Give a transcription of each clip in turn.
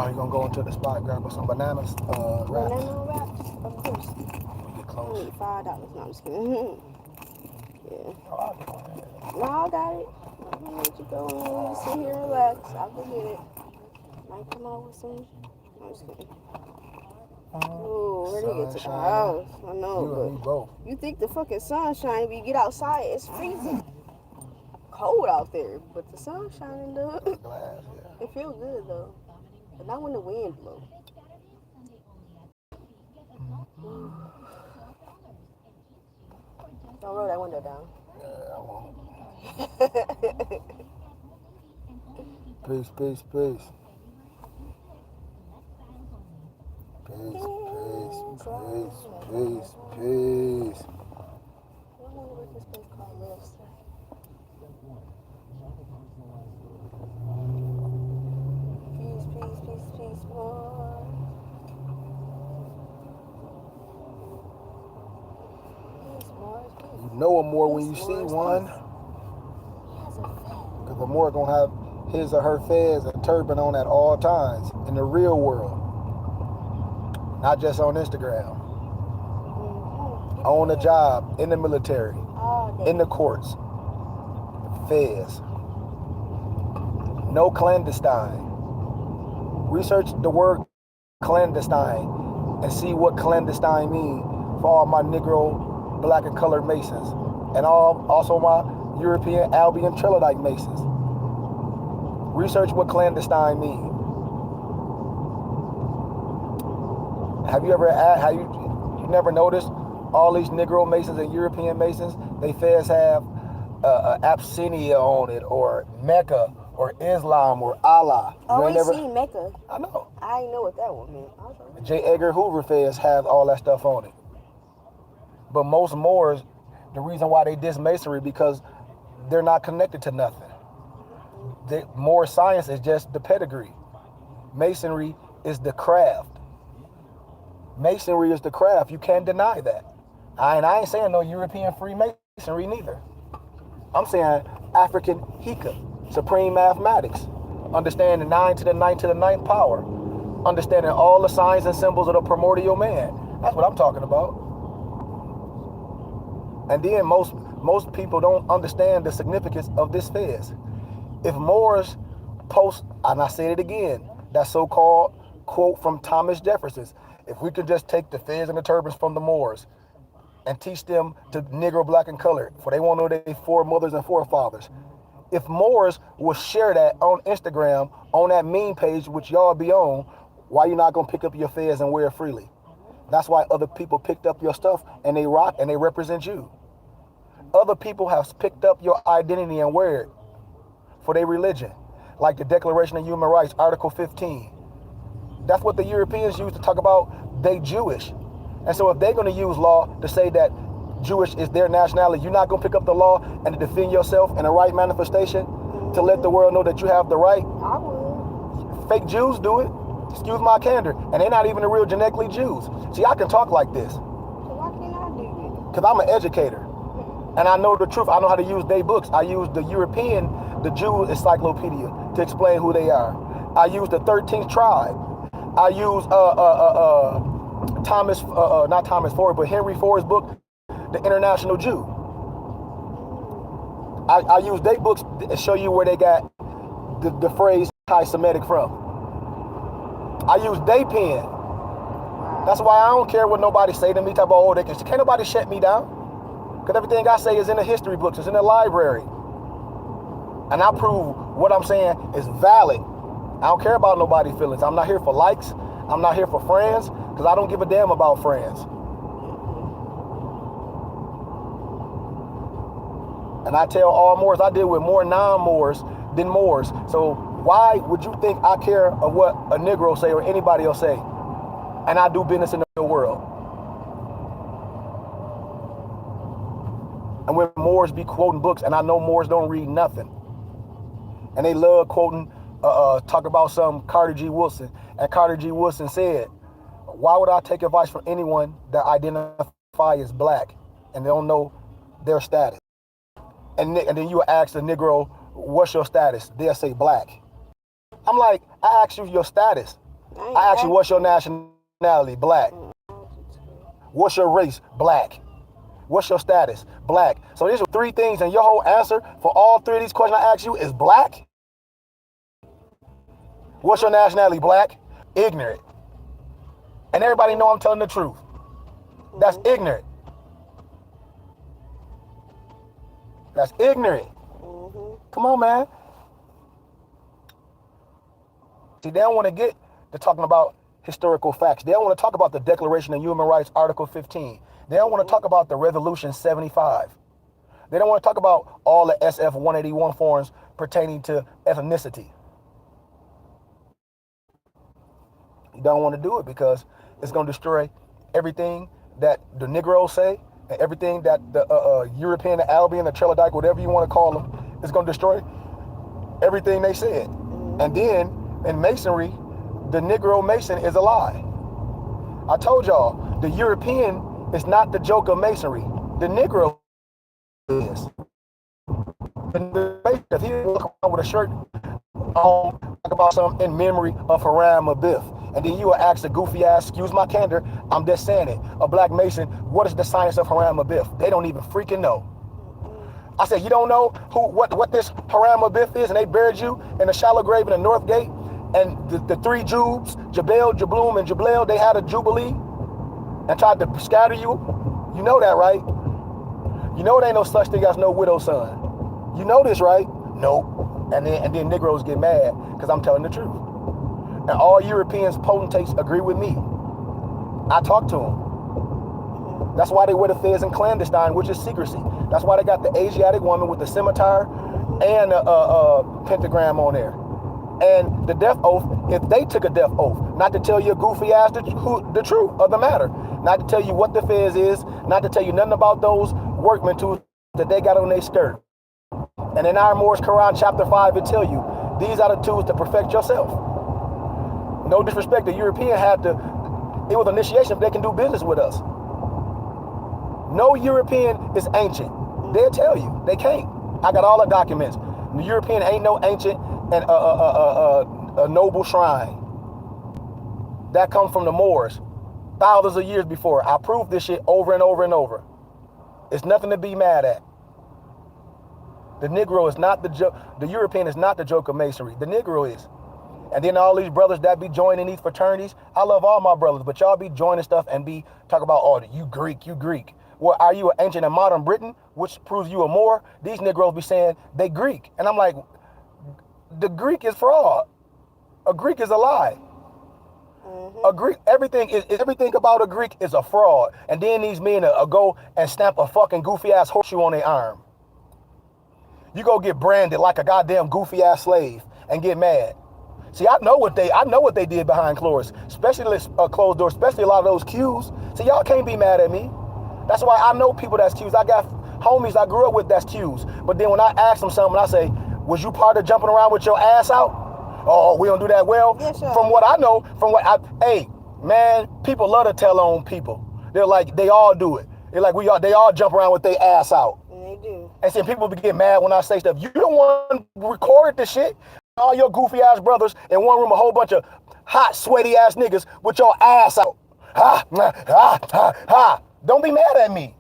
Oh, you gonna go into the spot, grab us some bananas, wraps? Banana wraps? Of course. Get I close. need $5. No, I'm just kidding. Yeah. No, I got it. I'm gonna let you go and you sit here and relax. I'll go get it. Might come out with some. I'm just kidding. Ooh, where did he get to the house? I know, you and me both. You think the fucking sun shining, but you get outside, it's freezing. Cold out there, but the sun shining, dude. Glass, yeah. It feels good though, but not when the wind blows. Don't roll that window down. Yeah, I won't. Peace, peace, peace. Peace, peace, peace, peace, peace. I wonder what this place called lives. Peace, peace, peace, peace, more. You know a Moor when you see one. Because the Moor gonna have his or her fez and turban on at all times in the real world. Not just on Instagram. On the job, in the military, in the courts. Fez. No clandestine. Research the word clandestine and see what clandestine means for all my Negro, black and colored Masons, and also my European Albion Trilodite Masons. Research what clandestine means. Have you never noticed all these Negro Masons and European Masons, they fez have Abyssinia on it, or Mecca, or Islam, or Allah. Oh, we seen Mecca. I know. I didn't know what that one meant. J. Edgar Hoover fez have all that stuff on it. But most Moors, the reason why they diss Masonry because they're not connected to nothing. Moor science is just the pedigree. Masonry is the craft. Masonry is the craft. You can't deny that. I ain't saying no European Freemasonry neither. I'm saying African Hika, supreme mathematics. Understanding 9 to the 9 to the 9th power. Understanding all the signs and symbols of the primordial man. That's what I'm talking about. And then most people don't understand the significance of this fez. If Moors post, and I said it again, that so-called quote from Thomas Jefferson, if we could just take the fez and the turbans from the Moors and teach them to Negro, black, and colored, for they won't know their foremothers and forefathers. If Moors will share that on Instagram, on that meme page, which y'all be on, why you not gonna pick up your fez and wear it freely? That's why other people picked up your stuff and they rock and they represent you. Other people have picked up your identity and wear it for their religion, like the Declaration of Human Rights, Article 15. That's what the Europeans use to talk about they Jewish. And so if they're going to use law to say that Jewish is their nationality, you're not going to pick up the law and to defend yourself in a right manifestation to let the world know that you have the right? I would. Fake Jews do it. Excuse my candor. And they're not even the real genetically Jews. See, I can talk like this. So why can't I do it? Because I'm an educator. And I know the truth. I know how to use their books. I use the European, the Jew encyclopedia to explain who they are. I use the 13th tribe. I use not Thomas Ford, but Henry Ford's book, The International Jew. I use their books to show you where they got the phrase anti-Semitic from. I use their pen. That's why I don't care what nobody say to me. Type of, oh, can't nobody shut me down. Because everything I say is in the history books. It's in the library. And I prove what I'm saying is valid. I don't care about nobody's feelings. I'm not here for likes. I'm not here for friends, because I don't give a damn about friends. And I tell all Moors, I deal with more non-Moors than Moors. So why would you think I care of what a Negro say or anybody else say? And I do business in the real world. And when Moors be quoting books, and I know Moors don't read nothing. And they love quoting, talk about some Carter G. Woodson. And Carter G. Woodson said, why would I take advice from anyone that identify as black and they don't know their status? And then you ask the Negro, what's your status? They'll say black. I'm like, I asked you your status. I ask you, what's your nationality? Black. What's your race? Black. What's your status? Black. So these are 3 things, and your whole answer for all 3 of these questions I ask you is black? What's your nationality? Black? Ignorant. And everybody know I'm telling the truth. That's ignorant. That's ignorant. Come on, man. See, they don't want to get to talking about historical facts. They don't want to talk about the Declaration of Human Rights, Article 15. They don't want to talk about the Revolution 75. They don't want to talk about all the SF 181 forms pertaining to ethnicity. You don't want to do it because it's going to destroy everything that the Negroes say and everything that the European, the Albion, the Trelodike, whatever you want to call them, is going to destroy everything they said. And then in Masonry, the Negro Mason is a lie. I told y'all, the European is not the joke of Masonry. The Negro is. If he walk around with a shirt on, talk about something in memory of Haram Abiff, and then you will ask a goofy ass, excuse my candor, I'm just saying it, a black Mason, what is the science of Haram Abiff? They don't even freaking know. I said, you don't know what this Haram Abiff is, and they buried you in a shallow grave in the North Gate, and the 3 Jubes, Jabel, Jabloom, and Jablel, they had a jubilee and tried to scatter you. You know that, right? You know it ain't no such thing as no widow's son. You know this, right? Nope. And then Negroes get mad because I'm telling the truth. And all Europeans, potentates agree with me. I talk to them. That's why they wear the fez and clandestine, which is secrecy. That's why they got the Asiatic woman with the scimitar and a pentagram on there. And the death oath, if they took a death oath, not to tell you goofy ass the truth of the matter, not to tell you what the fez is, not to tell you nothing about those workman tools that they got on their skirt. And in our Moorish Quran chapter 5, it tell you, these are the tools to perfect yourself. No disrespect, the European had to, it was initiation if they can do business with us. No European is ancient. They'll tell you, they can't. I got all the documents. The European ain't no ancient and a noble shrine. That comes from the Moors, thousands of years before. I proved this shit over and over and over. It's nothing to be mad at. The Negro is not the joke. The European is not the joke of Masonry. The Negro is. And then all these brothers that be joining these fraternities, I love all my brothers, but y'all be joining stuff and be talk about, oh, you Greek, you Greek. Well, are you an ancient and modern Britain, which proves you a Moor? These Negroes be saying they Greek. And I'm like, the Greek is fraud. A Greek is a lie. A Greek, everything about a Greek is a fraud. And then these men go and stamp a fucking goofy ass horseshoe on their arm. You go get branded like a goddamn goofy ass slave and get mad. See, I know what they did behind closed doors, especially closed doors, especially a lot of those Qs. See, y'all can't be mad at me. That's why I know people that's Qs. I got homies I grew up with that's Qs. But then when I ask them something, I say, was you part of jumping around with your ass out? Oh, we don't do that well. Yes, sir. From what I know, hey, man, people love to tell on people. They're like, they all do it. They're like, they all jump around with their ass out. And they do. And see, people get mad when I say stuff. You don't want to record the shit. All your goofy ass brothers in one room, a whole bunch of hot, sweaty ass niggas with your ass out. Ha, ha, ha, ha. Don't be mad at me.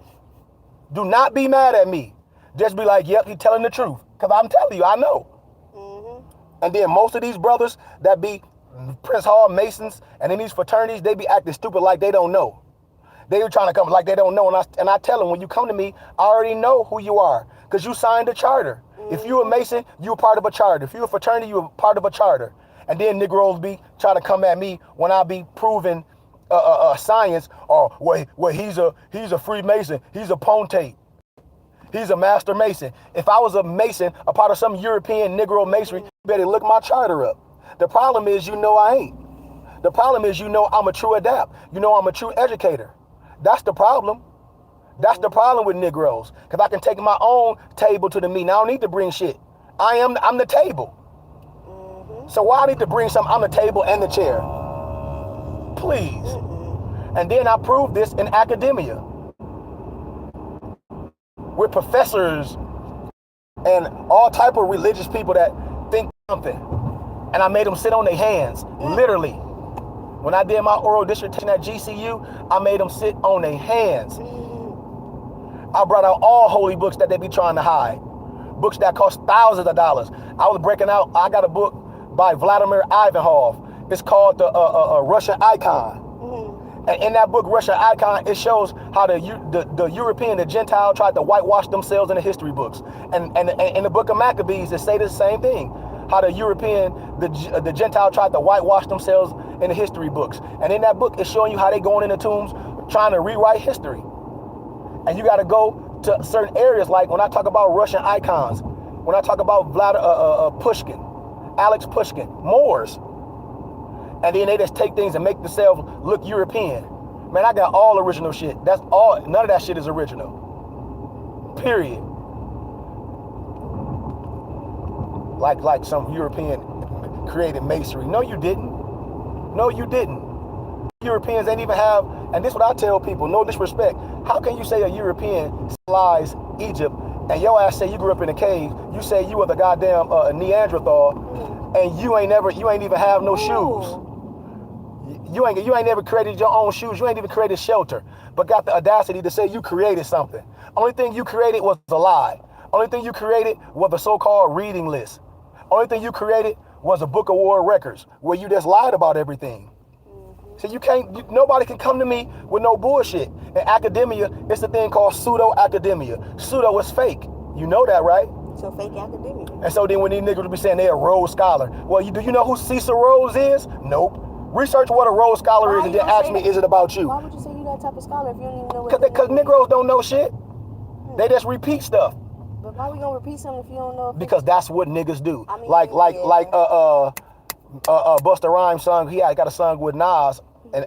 Do not be mad at me. Just be like, yep, he's telling the truth. Because I'm telling you, I know. And then most of these brothers that be Prince Hall Masons and in these fraternities, they be acting stupid like they don't know. They were trying to come like they don't know. And I tell them, when you come to me, I already know who you are because you signed a charter. If you're a Mason, you're part of a charter. If you're a fraternity, you're part of a charter. And then Negroes be trying to come at me when I be proving science. Or well, he's a Freemason. He's a Pontate. He's a Master Mason. If I was a Mason, a part of some European Negro Masonry, you better look my charter up. The problem is, I ain't. The problem is, I'm a true adapt. I'm a true educator. That's the problem. That's the problem with Negroes. Because I can take my own table to the meeting. I don't need to bring shit. I'm the table. So why I need to bring something? I'm the table and the chair. Please. And then I prove this in academia. With professors and all type of religious people that think something. And I made them sit on their hands, literally. When I did my oral dissertation at GCU, I made them sit on their hands. I brought out all holy books that they be trying to hide. Books that cost thousands of dollars. I was breaking out, I got a book by Vladimir Ivanov. It's called the Russian Icon. And in that book, Russian Icon, it shows how the European, the Gentile, tried to whitewash themselves in the history books. And in the book of Maccabees, it say the same thing. How the European, the Gentile tried to whitewash themselves in the history books. And in that book, it's showing you how they going in the tombs trying to rewrite history. And you got to go to certain areas, like when I talk about Russian icons, when I talk about Pushkin, Alex Pushkin, Moors, and then they just take things and make themselves look European. Man, I got all original shit. That's all. None of that shit is original. Period. Like some European created masonry. No, you didn't. No, you didn't. Europeans ain't even have, and this is what I tell people, no disrespect. How can you say a European civilized Egypt and your ass say you grew up in a cave? You say you were the goddamn Neanderthal, and you ain't even have no shoes. You ain't never created your own shoes. You ain't even created shelter, but got the audacity to say you created something. Only thing you created was a lie. Only thing you created was a so-called reading list. Only thing you created was a book of world records where you just lied about everything. So nobody can come to me with no bullshit. In academia, it's the thing called pseudo-academia. Pseudo is fake. You know that, right? So fake academia. And so then when these niggas be saying they're a Rhodes Scholar, well, do you know who Cecil Rhodes is? Nope. Research what a Rhodes Scholar is and then ask me, is it about you? Why would you say you that type of scholar if you don't even know what? Because Negroes don't know shit. They just repeat stuff. But why we gonna repeat something if you don't know? Because that's what niggas do. I mean, Busta Rhymes song. He got a song with Nas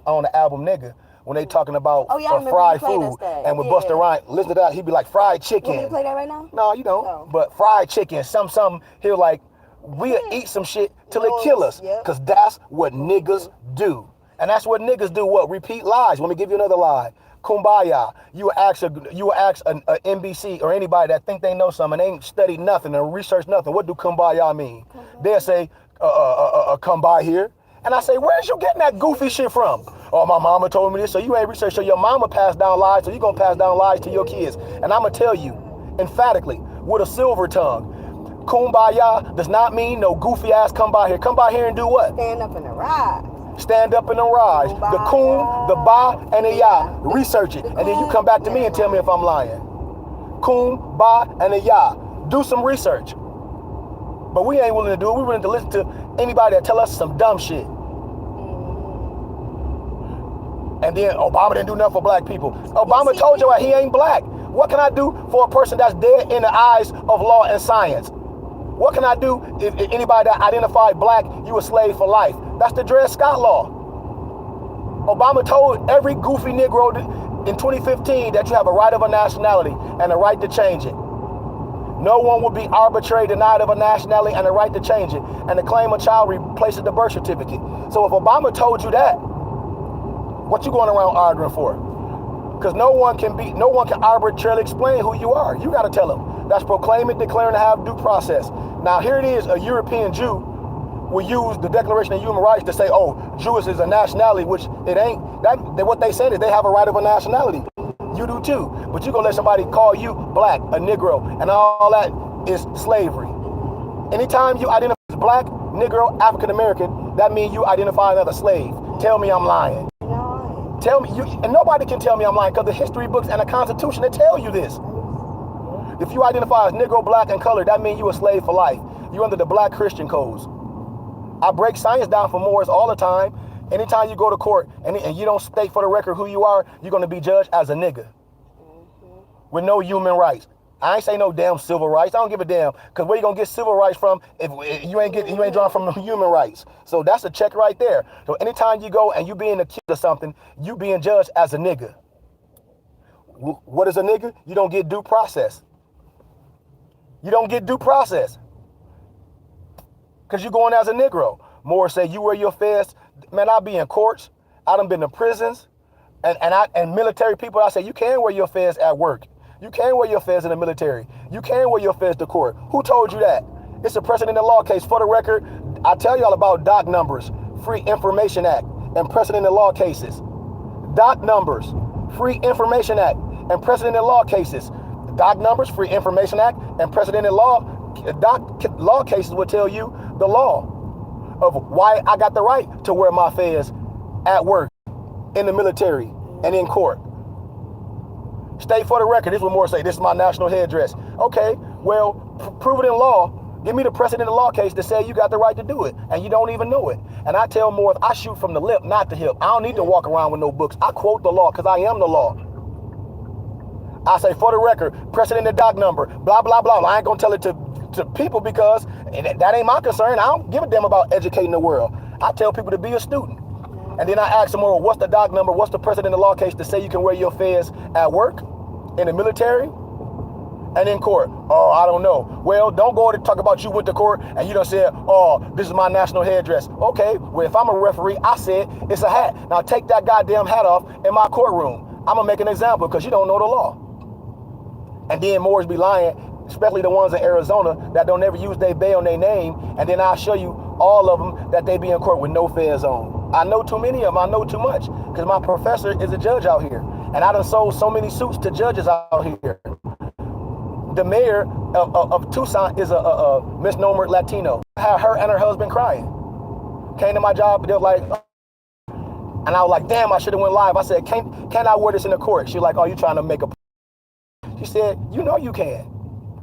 on the album Nigga when they talking about fried food. And with Busta Rhymes, listen to that, he be like fried chicken. You want me to play that right now? No, you don't. No. But fried chicken, something. He'll like, we'll eat some shit till it kill us. Because that's what niggas do. And that's what niggas do. What? Repeat lies. Let me give you another lie. Kumbaya. You will ask a NBC or anybody that think they know something, they ain't studied nothing and researched nothing. What do kumbaya mean? They'll say, come by here. And I say, where's you getting that goofy shit from? Oh, my mama told me this, so you ain't researched. So your mama passed down lies, so you gonna pass down lies to your kids. And I'm gonna tell you, emphatically, with a silver tongue, kumbaya does not mean no goofy ass come by here. Come by here and do what? Stand up in the rise. Stand up and arise. The kum, the ba, and the ya. Research it. And then you come back to me and tell me if I'm lying. Kum, ba, and the ya. Do some research. But we ain't willing to do it. We're willing to listen to anybody that tell us some dumb shit. And then Obama didn't do nothing for black people. Obama told you he ain't black. What can I do for a person that's dead in the eyes of law and science? What can I do if anybody that identified black, you a slave for life? That's the Dred Scott law. Obama told every goofy Negro in 2015 that you have a right of a nationality and a right to change it. No one will be arbitrarily denied of a nationality and a right to change it. And the claim a child replaces the birth certificate. So if Obama told you that, what you going around arguing for? Because no one can arbitrarily explain who you are. You got to tell them. That's proclaiming, declaring to have due process. Now here it is, a European Jew will use the Declaration of Human Rights to say, oh, Jewish is a nationality, which it ain't. What they said is they have a right of a nationality. You do too. But you're going to let somebody call you black, a Negro, and all that is slavery. Anytime you identify as black, Negro, African American, that means you identify as a slave. Tell me I'm lying. Tell me, and nobody can tell me I'm lying because the history books and the Constitution, they tell you this. If you identify as Negro, black, and colored, that means you a slave for life. You under the black Christian codes. I break science down for Moors all the time. Anytime you go to court and you don't state for the record who you are, you're going to be judged as a nigga. With no human rights. I ain't say no damn civil rights. I don't give a damn. Because where you going to get civil rights from if you ain't drawing from human rights? So that's a check right there. So anytime you go and you being accused of something, you being judged as a nigga. What is a nigga? You don't get due process. You don't get due process. Because you're going as a Negro. More say you wear your fez. Man, I be in courts. I done been to prisons. And military people, I say, you can wear your fez at work. You can wear your fez in the military. You can wear your fez to court. Who told you that? It's a precedent in law case. For the record, I tell y'all about doc numbers, Free Information Act. and precedent in law cases. Doc numbers, Free Information Act, and precedent in law cases. Doc numbers, Free Information Act, and precedent in law cases will tell you the law of why I got the right to wear my fez at work, in the military, and in court. State for the record, this is what Moore say, this is my national headdress. Okay, well, prove it in law. Give me the precedent in law case to say you got the right to do it, and you don't even know it. And I tell Moore, I shoot from the lip, not the hip. I don't need to walk around with no books. I quote the law, because I am the law. I say, for the record, precedent and doc number, blah, blah, blah. I ain't going to tell it to people because that ain't my concern. I don't give a damn about educating the world. I tell people to be a student. And then I ask them, well, what's the doc number? What's the precedent in the law case to say you can wear your fez at work, in the military, and in court? Oh, I don't know. Well, don't go to talk about you went to court and you done said, oh, this is my national headdress. Okay, well, if I'm a referee, I said it's a hat. Now take that goddamn hat off in my courtroom. I'm going to make an example because you don't know the law. And then Moors be lying, especially the ones in Arizona that don't ever use their bay on their name. And then I'll show you all of them that they be in court with no fez on. I know too many of them. I know too much because my professor is a judge out here. And I done sold so many suits to judges out here. The mayor of Tucson is a misnomer Latino. I had her and her husband crying. Came to my job, they were like, and I was like, damn, I should have went live. I said, can I wear this in the court? She was like, oh, you trying to make a... She said, you know you can.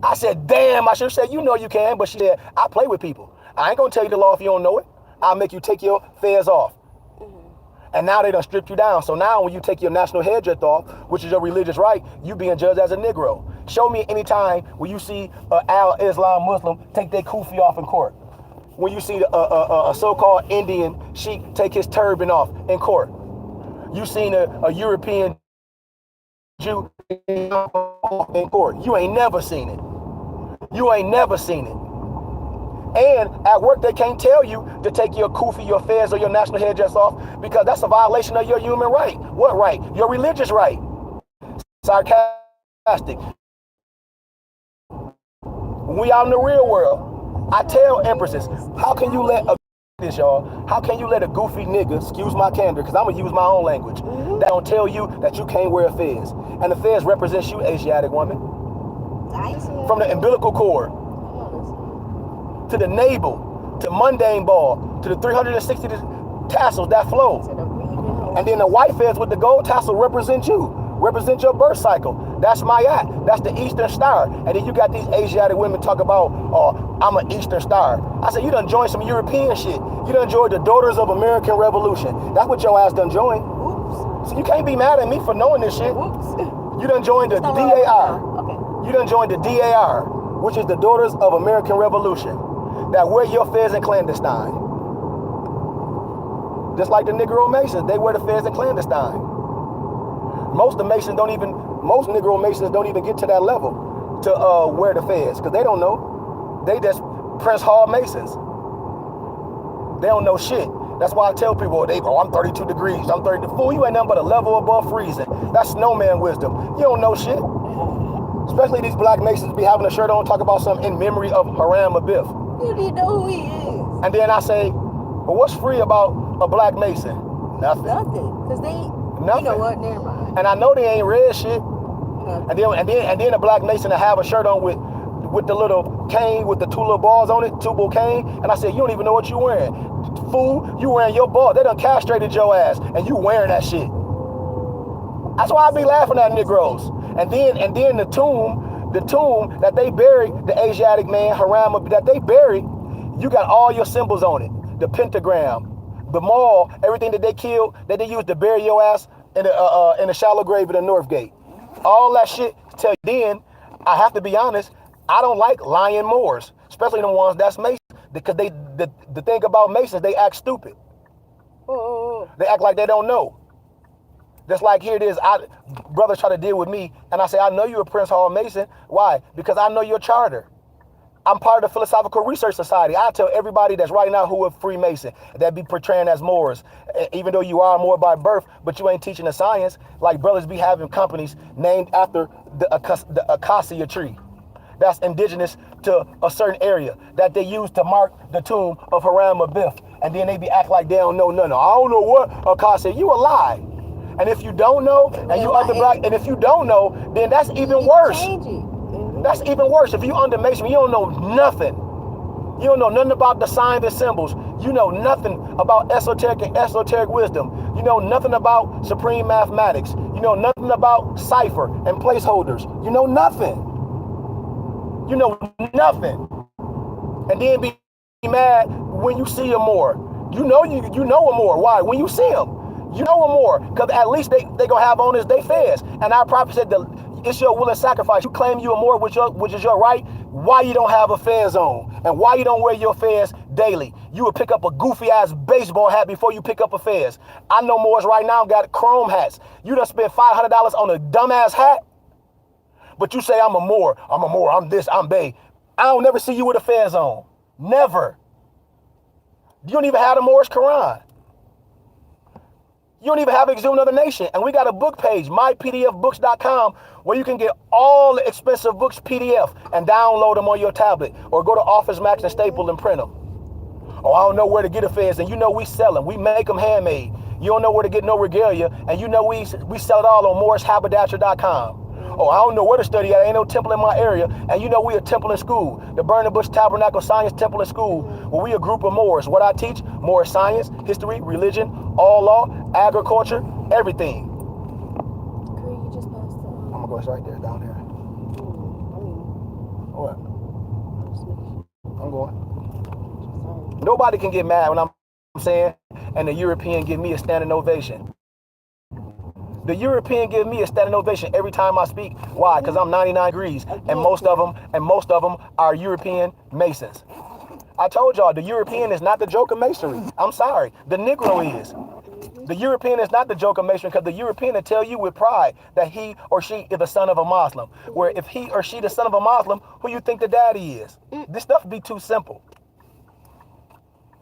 I said, damn, I should have said, you know you can. But she said, I play with people. I ain't going to tell you the law if you don't know it. I'll make you take your fez off. And now they done stripped you down. So now when you take your national headdress off, which is your religious right, you being judged as a Negro. Show me any time when you see an al-Islam Muslim take their kufi off in court. When you see a so-called Indian sheik take his turban off in court. You seen a European Jew in court. You ain't never seen it. You ain't never seen it. And at work, they can't tell you to take your kufi, your fez, or your national headdress off because that's a violation of your human right. What right? Your religious right. Sarcastic. We out in the real world. I tell empresses, how can you let this, y'all? How can you let a goofy nigga, excuse my candor, because I'm going to use my own language, that don't tell you that you can't wear a fez? And the fez represents you, Asiatic woman. From the umbilical cord to the navel, to mundane ball, to the 360 tassels that flow. And then the white fez with the gold tassel represent you, represent your birth cycle. That's Mayat. That's the Eastern Star. And then you got these Asiatic women talk about, oh, I'm an Eastern Star. I said, you done joined some European shit. You done joined the Daughters of American Revolution. That's what your ass done joined. Oops. So you can't be mad at me for knowing this shit. Oops. You done joined the DAR. Okay. You done joined the DAR, which is the Daughters of American Revolution, that wear your fez in clandestine. Just like the Negro Masons, they wear the fez in clandestine. Most Negro Masons don't even get to that level to wear the fez, because they don't know. They just Prince Hall Masons. They don't know shit. That's why I tell people, I'm 32 degrees, I'm 30. Fool, you ain't nothing but a level above freezing. That's snowman wisdom. You don't know shit. Especially these black Masons be having a shirt on, talk about something in memory of Haram Abiff. You need to know who he is. And then I say, well, what's free about a black Mason? Nothing. Nothing. Because they, nothing. You know what, never mind. And I know they ain't red shit. Nothing. And then a black Mason to have a shirt on with the little cane with the two little balls on it, two-ball cane. And I said, you don't even know what you wearing. Fool, you wearing your ball. They done castrated your ass and you wearing that shit. That's why I be laughing at Negroes. And then the tomb that they buried the Asiatic man, Haram, that they buried, you got all your symbols on it. The pentagram, the maul, everything that they killed, that they used to bury your ass in the shallow grave at the North Gate. All that shit. Till then, I have to be honest, I don't like lying Moors, especially the ones that's Masons, because the thing about Masons, they act stupid. They act like they don't know. Just like here it is, brothers try to deal with me, and I say, I know you're a Prince Hall Mason. Why? Because I know your charter. I'm part of the Philosophical Research Society. I tell everybody that's right now who are Freemason, that be portraying as Moors, even though you are Moor by birth, but you ain't teaching the science, like brothers be having companies named after the acacia tree that's indigenous to a certain area that they use to mark the tomb of Haram Abiff and then they be acting like they don't know nothing. I don't know what. Akar said, you a lie. And if you don't know, and you under black, and if you don't know, then that's even worse. Change it. That's even worse. If you under Masonry, you don't know nothing. You don't know nothing about the signs and symbols. You know nothing about esoteric and esoteric wisdom. You know nothing about supreme mathematics. You know nothing about cipher and placeholders. You know nothing. You know nothing. And then be mad when you see them more. You know them more. Why? When you see them. You know them more. Because at least they gonna have on this day Fez. And our prophet said it's your will and sacrifice. You claim you are more, which is your right. Why you don't have a Fez on? And why you don't wear your Fez daily? You would pick up a goofy ass baseball hat before you pick up a Fez. I know Moors right now got chrome hats. You done spent $500 on a dumbass hat, but you say I'm a Moor, I'm this, I'm Bay. I don't never see you with a Fez on. Never. You don't even have the Moorish Quran. You don't even have Exhume Another Nation. And we got a book page, mypdfbooks.com, where you can get all the expensive books PDF and download them on your tablet. Or go to Office Max and Staple and print them. Oh, I don't know where to get a Fez. And you know we sell them. We make them handmade. You don't know where to get no regalia. And you know we sell it all on MoorishHaberdasher.com. Oh, I don't know where to study at. Ain't no temple in my area. And you know we a temple and school. The Burning Bush Tabernacle Science Temple and School. Where we a group of Moors. What I teach, Moorish science, history, religion, all law, agriculture, everything. You just passed the... I'm going to go right there, down there. What? I'm going. Nobody can get mad when I'm saying, and the European give me a standing ovation. The European give me a standing ovation every time I speak. Why? Because I'm 99 degrees, and most of them are European Masons. I told y'all the European is not the joke of Masonry. I'm sorry, the Negro is. The European is not the joke of Masonry, because the European will tell you with pride that he or she is the son of a Muslim. Where if he or she the son of a Muslim, who you think the daddy is? This stuff be too simple.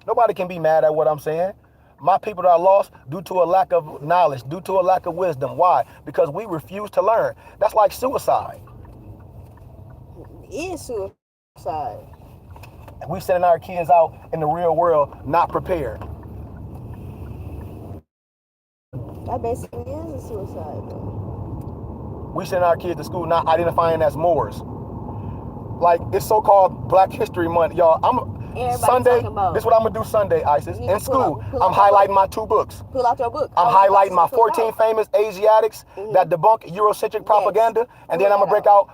Nobody can be mad at what I'm saying. My people that are lost due to a lack of knowledge, due to a lack of wisdom. Why? Because we refuse to learn. That's like suicide. It is suicide. We sending our kids out in the real world not prepared. That basically is a suicide, though. We send our kids to school not identifying as Moors. Like, it's so-called Black History Month. Y'all, Everybody Sunday, about. this is what I'm going to do Sunday, Isis. In school, pull I'm highlighting my 2 books. Pull out your book. I'm highlighting my 14 famous Asiatics that debunk Eurocentric propaganda. And then I'm going to break out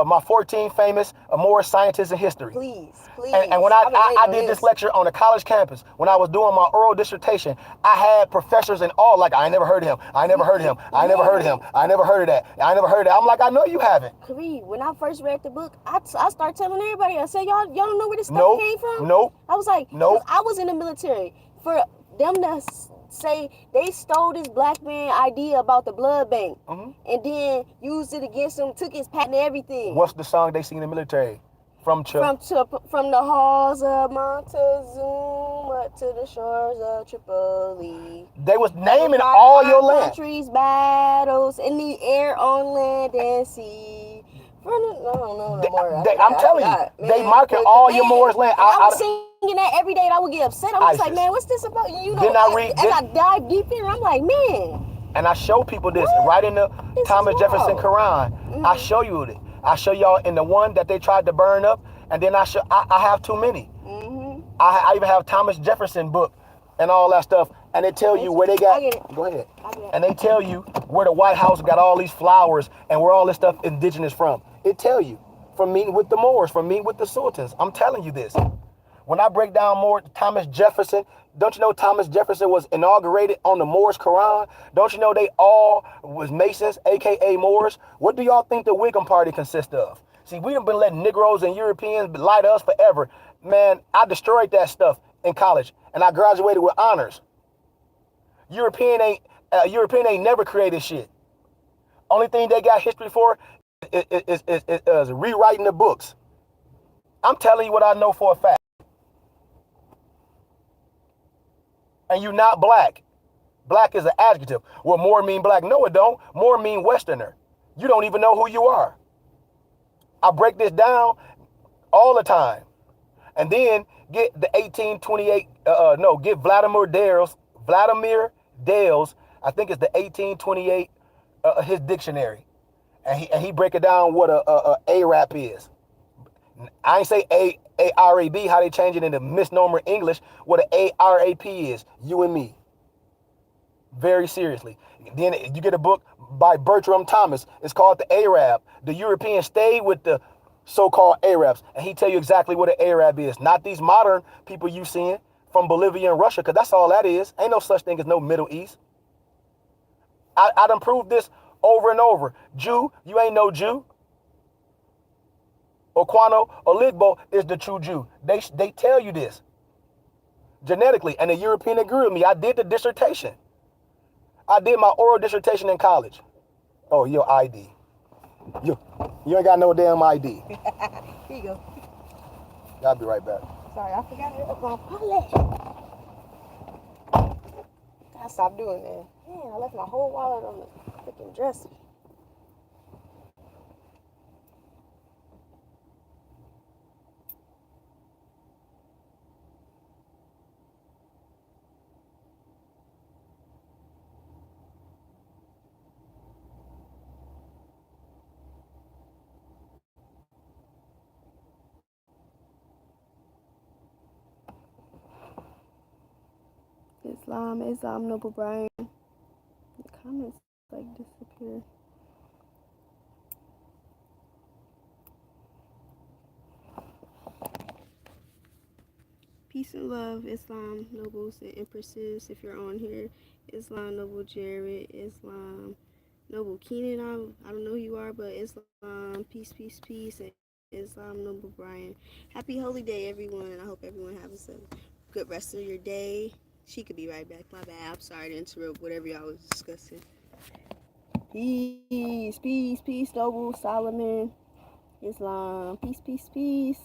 my 14 famous Moorish scientists in history. Please. And when I did this lecture on a college campus, when I was doing my oral dissertation, I had professors and all like, I ain't never heard of him. I ain't never heard of him. I ain't never heard of him. I never heard of that. I never heard of that. I'm like, I know you haven't. Kareem, when I first read the book, I started telling everybody, I said, y'all don't know where this stuff came from? Nope. I was like, nope. I was in the military. For them to say they stole this black man idea about the blood bank and then used it against him, took his patent and everything. What's the song they sing in the military? From the halls of Montezuma to the shores of Tripoli. They was naming all your land. Countries, battles in the air, on land and sea. I don't know no more. I'm telling you, they marking all your Moorish land. I was singing that every day, and I would get upset. I'm just like, man, what's this about? You know, I dive deep in. I'm like, man. And I show people this right in the Thomas Jefferson Quran. I show you it. I show y'all in the one that they tried to burn up, and then I have too many. I even have Thomas Jefferson book and all that stuff, and they tell you where they got. Go ahead. And they tell you where the White House got all these flowers and where all this stuff indigenous from. It tell you from meeting with the Moors, from meeting with the Sultans. I'm telling you this. When I break down more Thomas Jefferson, don't you know Thomas Jefferson was inaugurated on the Moorish Quran? Don't you know they all was Masons, aka Moors? What do y'all think the Whigham Party consists of? See, we done been letting Negroes and Europeans lie to us forever. Man, I destroyed that stuff in college, and I graduated with honors. European ain't never created shit. Only thing they got history for is rewriting the books. I'm telling you what I know for a fact. And you not black. Black is an adjective. Well, Moor mean black. No, it don't. Moor mean Westerner. You don't even know who you are. I break this down all the time. And then get the 1828, get Vladimir Dale's, I think it's the 1828, his dictionary. And he break it down what a Arab is. I ain't say A-R-A-B, how they change it into misnomer English, what an A-R-A-P is, you and me. Very seriously. Then you get a book by Bertram Thomas. It's called The Arab. The Europeans stayed with the so-called Arabs, and he tell you exactly what an Arab is. Not these modern people you seeing from Bolivia and Russia, because that's all that is. Ain't no such thing as no Middle East. I done proved this over and over. Jew, you ain't no Jew. Okwano Oligbo is the true Jew. They tell you this genetically, and the European agree with me. I did the dissertation. I did my oral dissertation in college. Oh, your ID. You ain't got no damn ID. Here you go. I'll be right back. Sorry, I forgot it up my wallet. Gotta stop doing that. Man, I left my whole wallet on the freaking dresser. Islam, Noble Brian. The comments like disappear. Peace and love, Islam, Nobles and Empresses. If you're on here, Islam, Noble Jared, Islam, Noble Keenan. I don't know who you are, but Islam, peace, peace, peace, and Islam, Noble Brian. Happy Holy Day, everyone. I hope everyone has a good rest of your day. She could be right back. My bad. I'm sorry to interrupt whatever y'all was discussing. Peace, peace, peace, Noble, Solomon, Islam. Peace, peace, peace.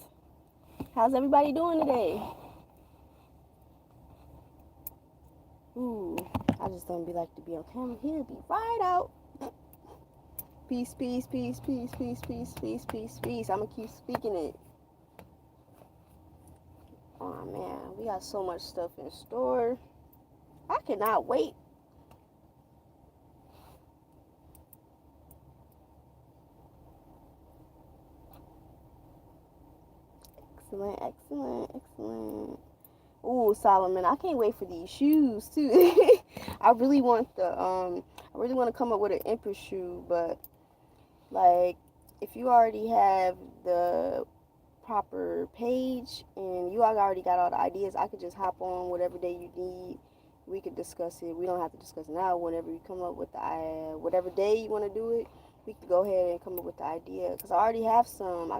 How's everybody doing today? Ooh, I just don't be like to be on camera. He'll be right out. Peace, peace, peace, peace, peace, peace, peace, peace, peace. I'm going to keep speaking it. Oh, man. We got so much stuff in store. I cannot wait. Excellent, excellent, excellent. Ooh, Solomon, I can't wait for these shoes too. I really want to come up with an Empress shoe, but like if you already have the proper page and you already got all the ideas, I could just hop on whatever day you need. We could discuss it. We don't have to discuss it now. Whenever you come up with the whatever day you want to do it, we could go ahead and come up with the idea. Because I already have some. I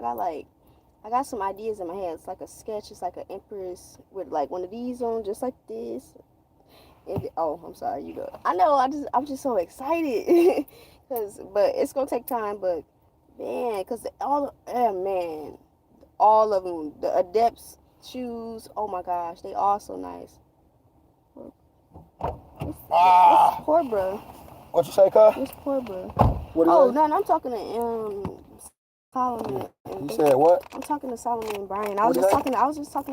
got some ideas in my head. It's like a sketch. It's like an Empress with like one of these on, just like this. Oh, I'm sorry. You go. I know. I'm just so excited. But it's gonna take time. But man, all of them, the Adepts shoes. Oh my gosh, they all so nice. It's Cobra. What you say, cuz? It's Cobra. What no, I'm talking to Solomon. You said what? I'm talking to Solomon and Brian. I was just talking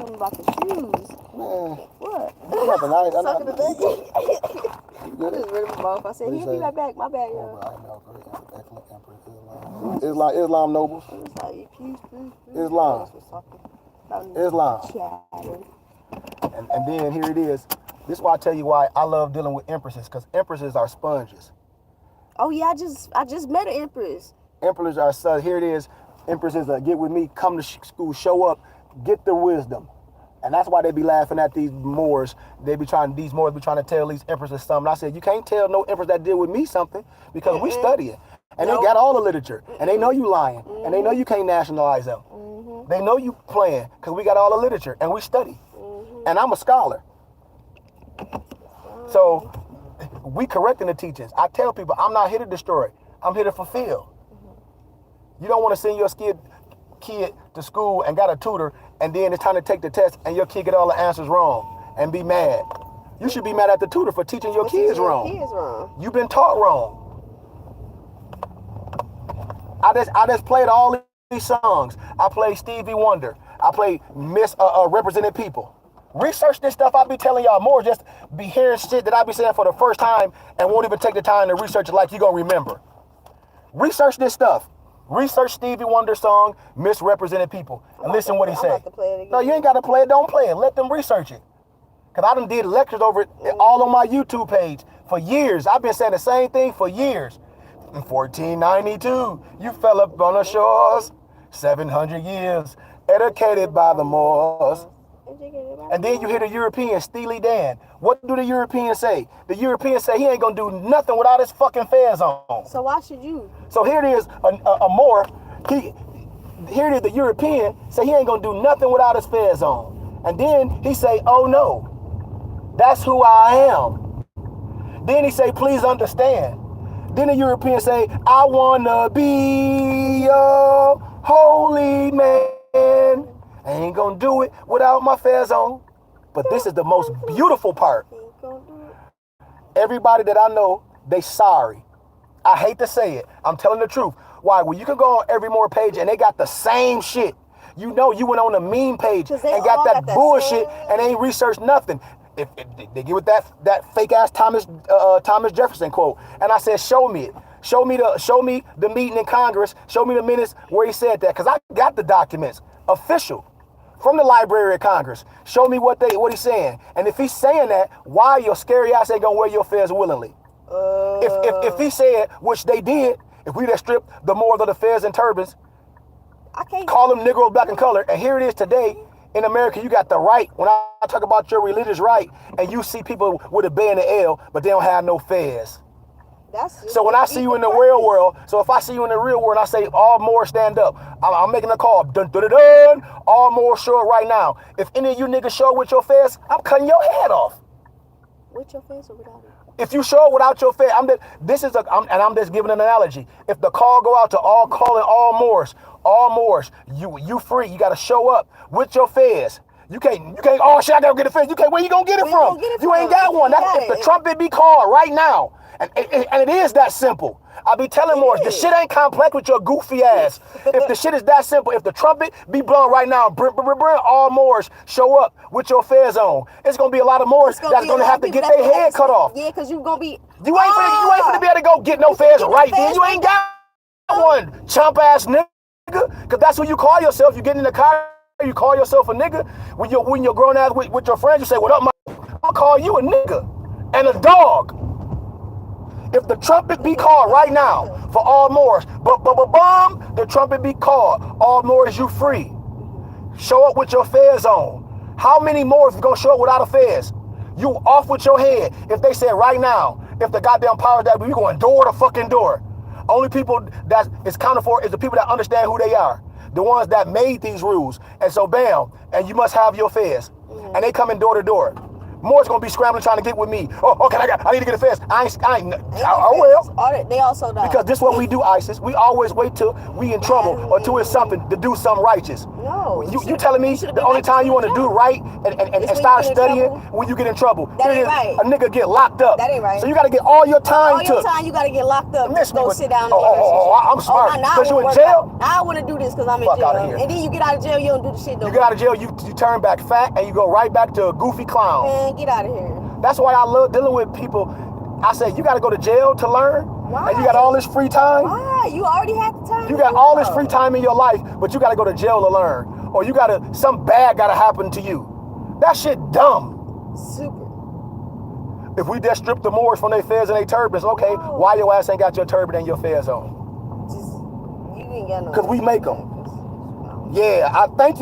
to them about the shoes. Man. What? Nothing. I Talking to them. You I just read them off. I said, he'll be right back. My bad, y'all. Islam Nobles. Islam. And then here it is. This is why I tell you why I love dealing with empresses, because empresses are sponges. Oh yeah, I just met an Empress. Emperors are such. Here it is. Empresses get with me, come to school, show up, get the wisdom. And that's why they be laughing at these Moors. These Moors be trying to tell these empresses something. I said, you can't tell no empress that deal with me something, because we study it. And they got all the literature. And they know you lying. And they know you can't nationalize them. They know you playing, because we got all the literature and we study. And I'm a scholar. So we correcting the teachings. I tell people, I'm not here to destroy. I'm here to fulfill. You don't want to send your kid to school and got a tutor, and then it's time to take the test and your kid get all the answers wrong and be mad. You should be mad at the tutor for teaching your kids wrong. You've been taught wrong. I just played all these songs. I played Stevie Wonder. I play misrepresented people. Research this stuff I be telling y'all more. Just be hearing shit that I be saying for the first time and won't even take the time to research it like you gonna remember. Research this stuff. Research Stevie Wonder's song, Misrepresented People. And listen what he said. No, you ain't got to play it. Don't play it. Let them research it. Because I done did lectures over it all on my YouTube page for years. I've been saying the same thing for years. In 1492, you fell up on the shores. 700 years, educated by the Moors. And then you hear the European, Steely Dan. What do the Europeans say? The Europeans say he ain't gonna do nothing without his fucking fez on. So why should you? So here it is, a Moor. Here it is, the European say he ain't gonna do nothing without his fez on. And then he say, oh no, that's who I am. Then he say, please understand. Then the European say, I wanna be a holy man. I ain't gonna do it without my fez on. But this is the most beautiful part. Everybody that I know, they sorry. I hate to say it. I'm telling the truth. Why? Well, you can go on every more page and they got the same shit. You know you went on the meme page and got that bullshit and ain't researched nothing. If they get with that fake ass Thomas Jefferson quote. And I said, show me it. Show me the meeting in Congress. Show me the minutes where he said that. Because I got the documents. Official. From the Library of Congress. Show me what he's saying. And if he's saying that, why your scary ass ain't gonna wear your fez willingly? If he said, which they did, if we just stripped the Moors of the fez and turbans, I can't call them Negroes black in color, and here it is today in America, you got the right. When I talk about your religious right, and you see people with a B and an L, but they don't have no fez. So when I see you in the real world, so if I see you in the real world, I say all Moors stand up. I'm making a call. Dun, dun, dun, dun. All Moors show it right now. If any of you niggas show with your fez, I'm cutting your head off. With your fez or without it? If you show it without your fez, I'm just giving an analogy. If the call go out to calling all Moors, you free. You got to show up with your fez. You can't, oh shit, I gotta get a fez. You can't, where you gonna get it from? You ain't got one. If the trumpet be called right now, and it is that simple. I be telling Moors, the shit ain't complex with your goofy ass. If the shit is that simple, if the trumpet be blown right now, all Moors show up with your fez on. It's gonna be a lot of Moors that's gonna have to get their head cut off. Yeah, because you gonna be. You ain't finna be able to go get no fez right then. You ain't got one, chump ass nigga. Cause that's what you call yourself. You get in the car, you call yourself a nigga. When you're grown ass with your friends, you say, what up, I'll call you a nigga and a dog. If the trumpet be called right now for all Moors, the trumpet be called, all Moors, you free. Show up with your fez on. How many Moors gonna show up without a fez? You off with your head. If they said right now, if the goddamn powers that be, you going door to fucking door. Only people that is counted for is the people that understand who they are. The ones that made these rules. And so bam, and you must have your fez. And they coming door to door. Moors gonna be scrambling trying to get with me. Oh, okay, I need to get a fez. They also die. Because this is what we do, ISIS. We always wait till we in trouble or till it's something to do something righteous. No. You telling me the only time you want to do right and start studying when you get in trouble. That ain't right. A nigga get locked up. That ain't right. So you got to get all your time All your time you got to get locked up. Just go sit down. I'm smart. Because you in jail? Now I want to do this because I'm in jail. And then you get out of jail, you don't do the shit no more. You get out of jail, you turn back fat and you go right back to a goofy clown. Man, get out of here. That's why I love dealing with people. I say, you got to go to jail to learn? Why? And you got all this free time? Why? You already had the time. You got all this free time in your life, but you got to go to jail to learn. Or some bad got to happen to you. That shit dumb. Super. If we just strip the Moors from their fez and their turbans, okay, why your ass ain't got your turban and your fez on? You ain't got no. Because we make them. Yeah, I thank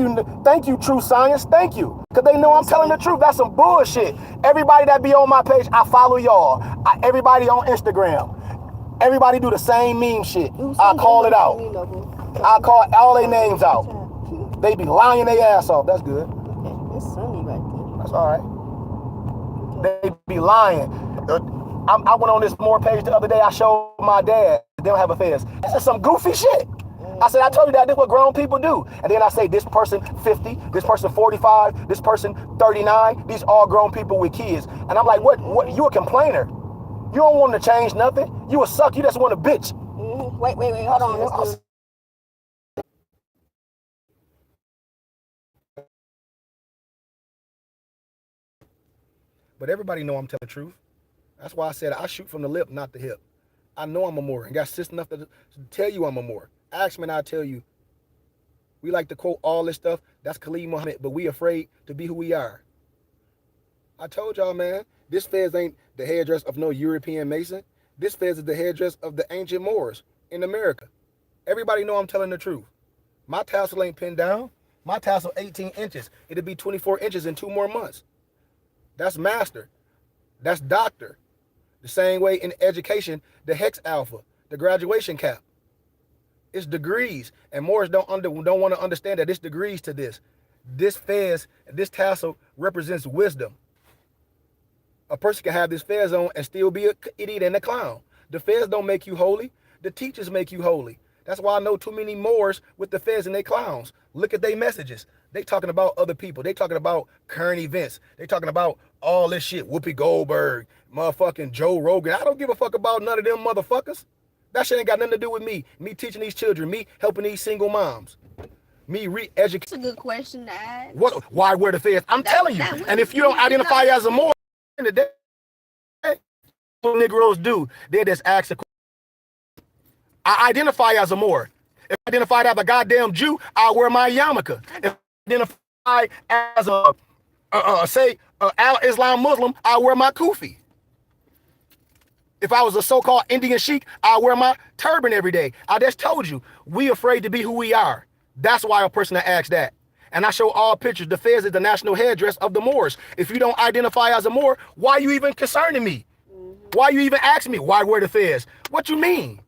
you, True Science, thank you. Because they know I'm telling the truth. That's some bullshit. Everybody that be on my page, I follow y'all. Everybody on Instagram. Everybody do the same meme shit. I call it out. I call all their names out. They be lying their ass off. That's good. It's sunny right there. That's all right. They be lying. I went on this Moor page the other day. I showed my dad. They don't have a fez. This is some goofy shit. I said, I told you that this is what grown people do. And then I say, this person 50, this person 45, this person 39. These all grown people with kids. And I'm like, what? You a complainer. You don't want to change nothing. You a suck. You just want a bitch. Wait, hold on. But everybody know I'm telling the truth. That's why I said I shoot from the lip, not the hip. I know I'm a Moor and got sense enough to tell you I'm a Moor. Ask me and I'll tell you. We like to quote all this stuff. That's Khalid Muhammad, but we afraid to be who we are. I told y'all, man, this Fez ain't the hairdress of no European Mason. This Fez is the hairdress of the ancient Moors in America. Everybody know I'm telling the truth. My tassel ain't pinned down. My tassel 18 inches. It'll be 24 inches in 2 more months. That's master. That's doctor. The same way in education, the hex alpha, the graduation cap. It's degrees. And Moors don't want to understand that it's degrees to this. This Fez, this tassel represents wisdom. A person can have this Fez on and still be an idiot and a clown. The Fez don't make you holy. The teachers make you holy. That's why I know too many Moors with the Fez and they clowns. Look at their messages. They talking about other people. They talking about current events. They talking about all this shit. Whoopi Goldberg, motherfucking Joe Rogan. I don't give a fuck about none of them motherfuckers. That shit ain't got nothing to do with me. Me teaching these children. Me helping these single moms. Me re-educating. That's a good question to ask. What? Why wear the Fez? I'm telling you. And if you don't identify as a Moor, in the day, what Negroes do, they just ask a question. I identify as a Moor. If I identify as a goddamn Jew, I wear my yarmulke. If I identify as a Al-Islam Muslim, I wear my kufi. If I was a so-called Indian sheik, I wear my turban every day. I just told you, we afraid to be who we are. That's why a person that asks that. And I show all pictures. The Fez is the national headdress of the Moors. If you don't identify as a Moor, why are you even concerning me? Why you even asking me, why wear the Fez? What you mean?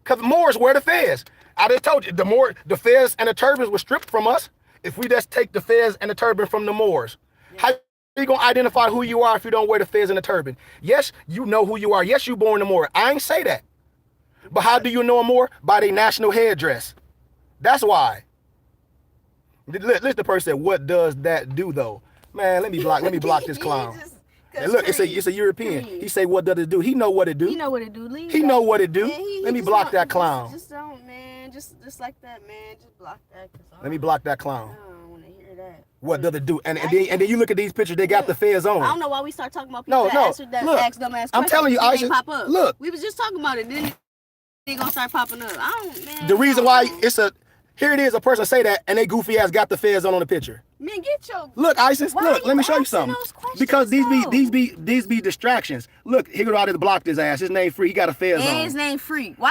Because Moors wear the Fez. I just told you, the Fez and the turbans were stripped from us if we just take the Fez and the turban from the Moors. Yeah. How you going to identify who you are if you don't wear the Fez and the turban? Yes, you know who you are. Yes, you born a Moor. I ain't say that. But how do you know a Moor? By their national headdress. That's why. Listen, the person said, what does that do though? Man, let me block this clown. And look, it's a European. He say, what does it do? He know what it do. He know what it do. He know what it do. Let me block that clown. Just don't, man. Just like that, man. Just block that. Let me block that clown. I don't want to hear that. What does it do? And then you look at these pictures, they got the Fez on. I don't know why we start talking about people that ask dumb ass questions. I'm telling you, Aisha, pop up. Look. We was just talking about it. Then they gonna start popping up. Man. The reason why here it is, a person say that, and they goofy ass got the Fez on the picture. Man, get your... Look, Isis, look, let me show you something. Because these be distractions. Look, he go out and blocked his ass. His name Free. He got a Fez on. And his name Free. Why